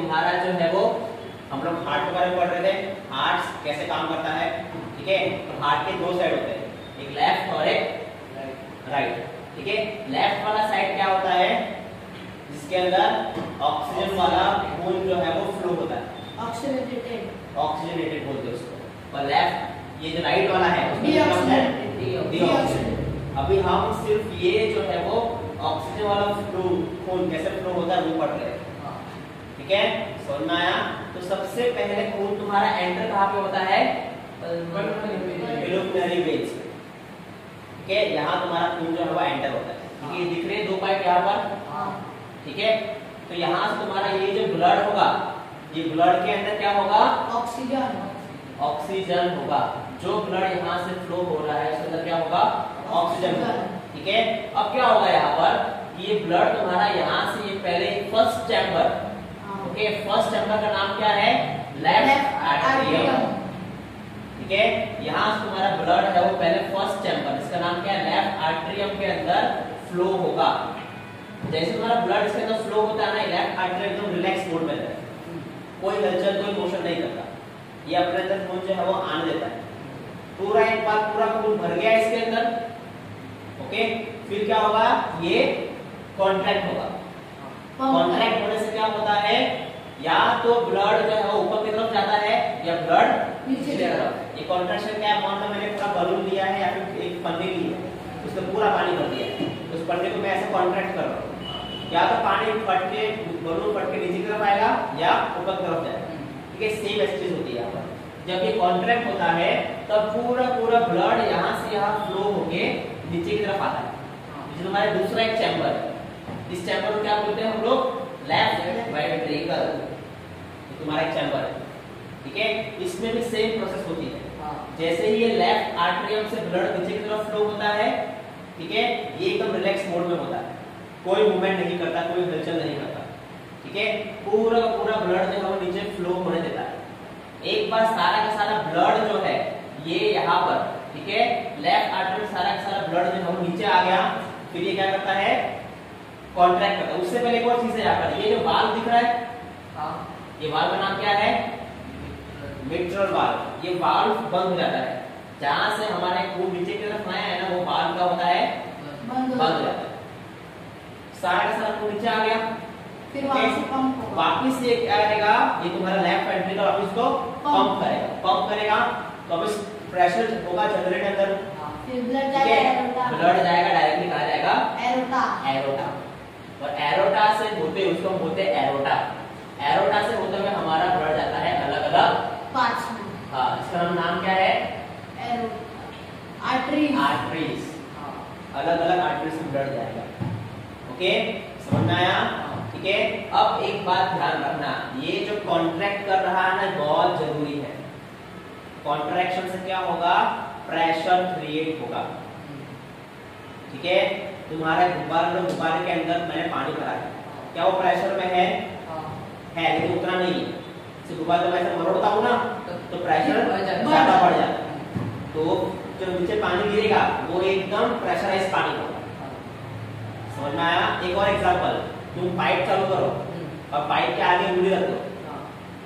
तुम्हारा जो है वो हम लोग हार्ट के बारे में पढ़ रहे थे, हार्ट कैसे काम करता है, ठीक है। तो हार्ट के दो साइड होते हैं, एक लेफ्ट और एक राइट, ठीक है। लेफ्ट वाला साइड क्या होता है, जिसके अंदर ऑक्सीजन वाला खून जो है वो फ्लो होता है, ऑक्सीजनेटेड बोलते हैं उसको। और लेफ्ट ये जो राइट वाला है उसमें क्या होता है, डीऑक्सीजनेटेड। अभी हम सिर्फ ये जो है वो ऑक्सीजन वाला फ्लो, खून कैसे फ्लो होता है वो पढ़ रहे हैं, ठीक है। समझ में आया? तो सबसे पहले खून तुम्हारा एंटर कहाँ पे होता है, पल्मोनरी वेन्स, ठीक है। यहाँ तुम्हारा खून जो है वो एंटर होता है, ठीक है। ये दिख रहे हैं दो पाइप यहाँ पर, ठीक है। तो यहाँ से तुम्हारा ये जो ब्लड होगा, ये ब्लड के अंदर क्या होगा, ऑक्सीजन होगा। जो ब्लड यहाँ से फ्लो हो रहा है उसके अंदर क्या होगा, ऑक्सीजन होगा, ठीक है। अब क्या होगा यहाँ पर कि ये ब्लड तुम्हारा यहाँ से ये पहले first chamber, okay, first chamber का नाम क्या है, लेफ्ट एट्रियम, ठीक है। यहाँ से तुम्हारा ब्लड है वो पहले फर्स्ट चैम्बर, इसका नाम क्या है, लेफ्ट एट्रियम के अंदर फ्लो होगा। जैसे तुम्हारा ब्लड इसके अंदर फ्लो होता है ना, लेफ्ट एट्रियम एकदम रिलैक्स मोड में रहता है, कोई हलचल कोई मोशन नहीं करता, ये अपने अंदर खून जो है वो आने देता है। पूरा एक बार पूरा खून भर गया इसके अंदर, ओके। फिर क्या होगा, ये कॉन्ट्रैक्ट होगा। कॉन्ट्रैक्ट होने से क्या होता है, या तो ब्लड जो है वो ऊपर की तरफ जाता है या ब्लड नीचे की तरफ। ये कॉन्ट्रैक्शन क्या है, मान लो मैंने पूरा बलून लिया है या फिर एक पन्नी ली है, उसमें पूरा पानी भर दिया है, उस पन्नी को मैं ऐसे कॉन्ट्रैक्ट कर रहा हूँ, या तो पानी फट के बलून फट के नीचे की तरफ आएगा या ऊपर की तरफ जाएगा, ठीक है। सेम ऐसी चीज होती है यहाँ पर। जब ये कॉन्ट्रैक्ट होता है तब पूरा पूरा ब्लड यहाँ से यहाँ फ्लो होके नीचे की तरफ आता है। ये तुम्हारा दूसरा एक चैम्बर है, इस चैम्बर को क्या बोलते हैं हम लोग, लेफ्ट वेंट्रिकल, तुम्हारा एक चैम्बर है, ठीक है। इसमें भी सेम प्रोसेस होती है। जैसे ही ये लेफ्ट आर्टरियम से ब्लड नीचे की तरफ फ्लो होता है, ठीक है, ये एकदम रिलैक्स मोड में होता है, कोई मूवमेंट नहीं करता, कोई हलचल नहीं करता, ठीक है। पूरा का पूरा ब्लड जो है वो नीचे फ्लो होने देता है। एक बार सारा का सारा ब्लड जो है ये यहाँ पर, ठीक है, लेफ्ट आर्टरी में सारा का सारा ब्लड जो है वो नीचे आ गया, फिर ये क्या करता है, कॉन्ट्रैक्ट करता है। उससे पहले एक और चीज है यहाँ पर, ये जो वाल्व दिख रहा है, ये वाल्व का नाम क्या है, मिट्रल वाल्व। ये वाल्व बंद हो जाता है, जहां से हमारे खून नीचे की तरफ आया है ना, वो वाल्व क्या होता है, बंद हो जाता है। सारा का सारा खून नीचे आ गया, फिर वापिस ये क्या करेगा, ये तुम्हारा लेफ्ट वेंट्रिकल वापिस को पंप करेगा, तो अब इस प्रेशर होगा जनरेट अंदर, फिर ब्लड जाएगा डायरेक्टली कहा जाएगा एरोटा, और एरोटा से होते उसको बोलते हैं एरोटा। एरोटा से होते हुए हमारा ब्लड जाता है अलग अलग पार्ट्स में। हाँ, इसका नाम क्या है, आर्टरीज, अलग अलग आर्टरीज से ब्लड जाएगा, ओके। समझ में आया, ठीक है। अब एक बात ध्यान रखना, ये जो कॉन्ट्रैक्ट कर रहा है ना, बहुत जरूरी है। कॉन्ट्रैक्शन से क्या होगा, प्रेशर क्रिएट होगा, ठीक है। तुम्हारे गुब्बारे के अंदर मैंने पानी भरा है, क्या वो प्रेशर में है, लेकिन उतना नहीं है। सिर्फ गुब्बारे को ऐसे मरोड़ता हूँ ना, तो प्रेशर ज्यादा बढ़ जाता है, तो जो नीचे पानी गिरेगा वो एकदम प्रेशराइज पानी होगा। समझ में आया? एक और एग्जांपल, तुम पाइप चालू करो और पाइप के आगे उंगली रख दो,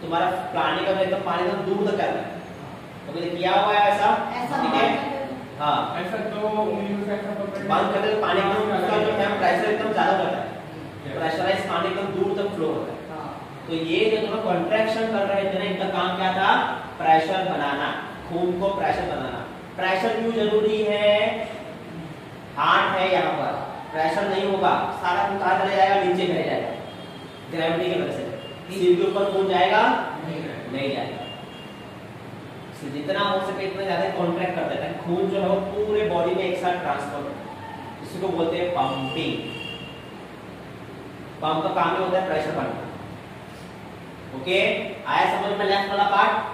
तुम्हारा पानी का एकदम पानी एकदम दूर तक जाता है, तो मैंने किया हुआ है ऐसा, ठीक है। हाँ, ऐसा तो उंगली से ऐसा बंद कर दे, पानी एकदम उसका जो है प्रेशर एकदम ज्यादा होता है, प्रेशराइज पानी एकदम दूर तक फ्लो होता है। तो ये जो तुम कॉन्ट्रैक्शन कर रहे थे ना, इनका काम क्या था, प्रेशर बनाना, खून को प्रेशर बनाना। प्रेशर क्यों जरूरी है, हार्ट है यहाँ पर, प्रेशर नहीं होगा सारा खून कहाँ चला जाएगा, नीचे चला जाएगा, ग्रेविटी की वजह से। सिर के ऊपर खून जाएगा नहीं जाएगा, जितना हो सके इतना ज्यादा कॉन्ट्रैक्ट कर देता है, खून जो है वो पूरे बॉडी में एक साथ ट्रांसफर होता है, इसको बोलते हैं पंपिंग। पंप का काम ही होता है प्रेशर बनाना, ओके। आया समझ में लेफ्ट वाला पार्ट,